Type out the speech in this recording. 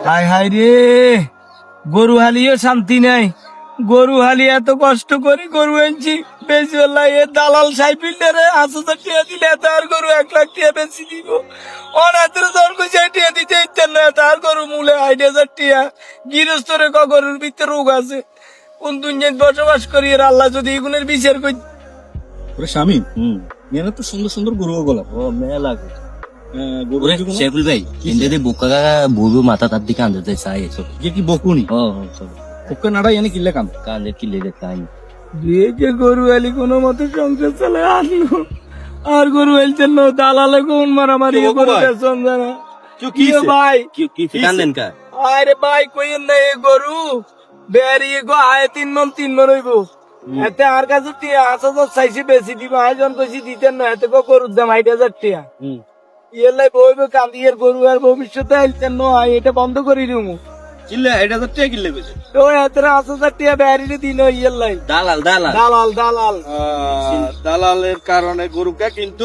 হায় হায় রে, গরু হালিয়ে শান্তি নাই। গরু হালিয়ে এত কষ্ট করি গরু আনছি, বেশি বেলা এ দালাল সাইপিল্ডারে 5,000 টাকা দিলে তার গরু 1 লাখ টাকা বেশি দিব। অনাত্র জন কইছে টাকা দিতে ইচ্ছেন না, তার গরু মূলে 8,000 টাকা। গৃহস্থরে গরুর ভিতরে রোগ আছে, কোন দুনিয়ায় বসবাস করি এর আল্লাহ যদি এগুনের বিচার করি। ওরে স্বামী, মেয়েরা তো সুন্দর সুন্দর গরু গোলা ও মেয়ে লাগে গরু ওরে কি কোনো- শেখুল ভাই এনদে বোকা বউ মাথা তার দিকে আনতে চাই এসব ইয়ে কি বকুনি ও ওকে নাড়াই এনে কিনলে কাম কানে কি লেগে তাই যে গরু আলি কোনো মতে সংসার চলে আনলো, আর গরু আলছেন না, দালালে কোন মারামারি কি গরু ভাই? বেচন জানা। কি কি ভাই, কি কান্দেন কা আরে ভাই কইেন না এ গরু বেরিয়ে গো আয় 3 মন হইব। এতে আর কাছে 5,000 চাইছি বেশি দিব, আয়োজন কইছি দিতেন না, এতে গরুর দাম 8,000 টাকা। ইয়েলাই বইবে কান্দিয়ের গরু আর ভবিষ্যতে আইতেন না, এটা বন্ধ করি দিমু। কিনলে 8,000 টাকা কিনলে কইছে তো এতে 5,000 টাকা বেরিয়ে দিন ইয়েলাই দালাল দালাল দালাল দালাল। দালালের কারণে গরুকে কিন্তু